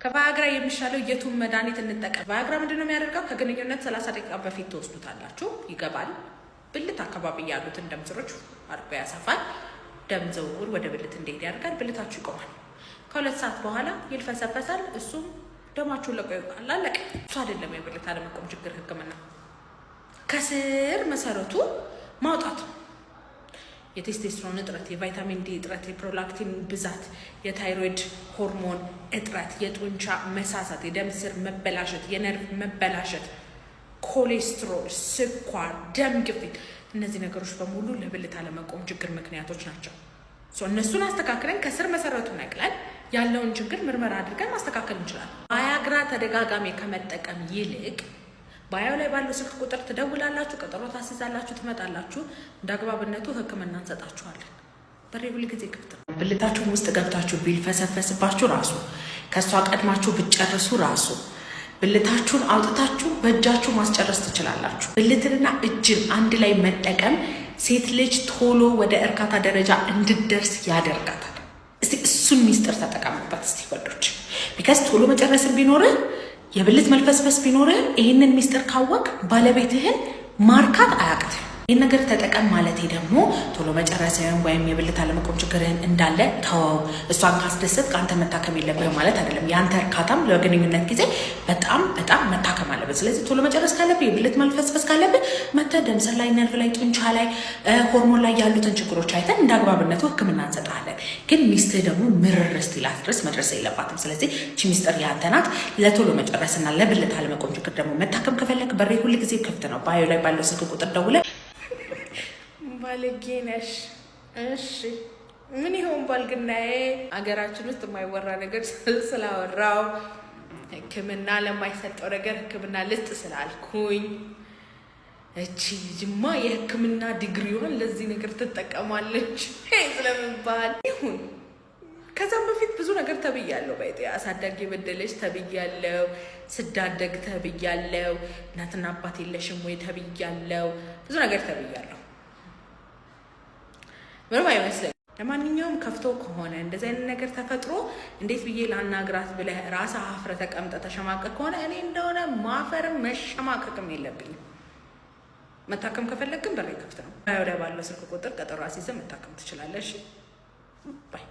ከቫያግራ የሚሻለው የቱን መድኃኒት እንጠቀም? ቫያግራ ምንድነው የሚያደርገው? ከግንኙነት 30 ደቂቃ በፊት ትወስዱታላችሁ። ይገባል። ብልት አካባቢ ያሉትን ደም ስሮች አድርጎ ያሰፋል። ደም ዝውውር ወደ ብልት እንዲሄድ ያደርጋል። ብልታችሁ ይቆማል። ከ2 ሰዓት በኋላ ይልፈሰፈሳል። እሱም ደማችሁን ለቆ ይወጣል። አለቀ። እሱ አይደለም የብልት አለመቆም ችግር ህክምና። ከስር መሰረቱ ማውጣት ነው። የቴስቴስትሮን እጥረት፣ የቫይታሚን ዲ እጥረት፣ የፕሮላክቲን ብዛት፣ የታይሮይድ ሆርሞን እጥረት፣ የጡንቻ መሳሳት፣ የደም ስር መበላሸት፣ የነርቭ መበላሸት፣ ኮሌስትሮል፣ ስኳር፣ ደም ግፊት፣ እነዚህ ነገሮች በሙሉ ለብልት አለመቆም ችግር ምክንያቶች ናቸው። እነሱን አስተካክለን ከስር መሰረቱ ነቅለን ያለውን ችግር ምርመራ አድርገን ማስተካከል እንችላለን። ቫያግራ ተደጋጋሚ ከመጠቀም ይልቅ ባዮ ላይ ባለው ስልክ ቁጥር ትደውላላችሁ፣ ቀጠሮ ታስይዛላችሁ፣ ትመጣላችሁ። እንዳግባብነቱ ህክምና እንሰጣችኋለን። በሬ ሁሉ ጊዜ ክፍት ነው። ብልታችሁን ውስጥ ገብታችሁ ቢልፈሰፈስባችሁ ራሱ ከሷ ቀድማችሁ ብትጨርሱ ራሱ ብልታችሁን አውጥታችሁ በእጃችሁ ማስጨረስ ትችላላችሁ። ብልትንና እጅን አንድ ላይ መጠቀም ሴት ልጅ ቶሎ ወደ እርካታ ደረጃ እንድትደርስ ያደርጋታል። እስቲ እሱን ሚስጥር ተጠቀሙበት እስቲ ወንዶች። ቢካዝ ቶሎ መጨረስን ቢኖርህ የብልት መልፈስፈስ ቢኖርህ ይህንን ሚስጥር ካወቅ ባለቤትህን ማርካት አያቅትም። ይህን ነገር ተጠቀም ማለት ደግሞ ቶሎ መጨረስህን ወይም የብልት አለመቆም ችግርህን እንዳለ ተወው። እሷን ካስደሰት ከአንተ መታከም የለብህም ማለት አይደለም። የአንተ እርካታም ለግንኙነት ጊዜ በጣም መታከም አለበት። ስለዚህ ቶሎ መጨረስ ካለብህ፣ የብልት መልፈስፈስ ካለብህ መተህ ደም ስር ላይ፣ ነርቭ ላይ፣ ጡንቻ ላይ፣ ሆርሞን ላይ ያሉትን ችግሮች አይተን እንደ አግባብነቱ ህክምና እንሰጣለን። ግን ሚስትህ ደግሞ ምርር እስኪላት ድረስ መድረስ የለባትም። ስለዚህ እቺ ሚስጥር ያንተ ናት። ለቶሎ መጨረስና ለብልት አለመቆም ችግር ደግሞ መታከም ከፈለግ በሬ ሁል ጊዜ ክፍት ነው። ባዮ ላይ ባለው ስልክ ቁጥር ደውለህ ባለጌ ነሽ። እሺ ምን ይሆን ባልግናዬ? አገራችን ውስጥ የማይወራ ነገር ስላወራው ህክምና ለማይሰጠው ነገር ህክምና ልስጥ ስላልኩኝ እቺ ልጅማ የህክምና ዲግሪዋን ለዚህ ነገር ትጠቀማለች ስለምባል ይሁን። ከዛም በፊት ብዙ ነገር ተብያለሁ። ባይጤ አሳዳጊ በደለች ተብያለሁ። ስዳደግ ተብያለሁ። እናትና አባት የለሽም ወይ ተብያለሁ። ብዙ ነገር ተብያለሁ። ምንም አይመስለኝም። ለማንኛውም ከፍቶ ከሆነ እንደዚህ አይነት ነገር ተፈጥሮ እንዴት ብዬ ላናግራት ብለህ ራስህ አፍረህ ተቀምጠህ ተሸማቀቅ ከሆነ እኔ እንደሆነ ማፈርም መሸማቀቅም የለብኝም። መታከም ከፈለግ ግን በሬ ክፍት ነው። ወደ ባለው ስልክ ቁጥር ቀጠሮ አስይዘህ መታከም ትችላለሽ። ባይ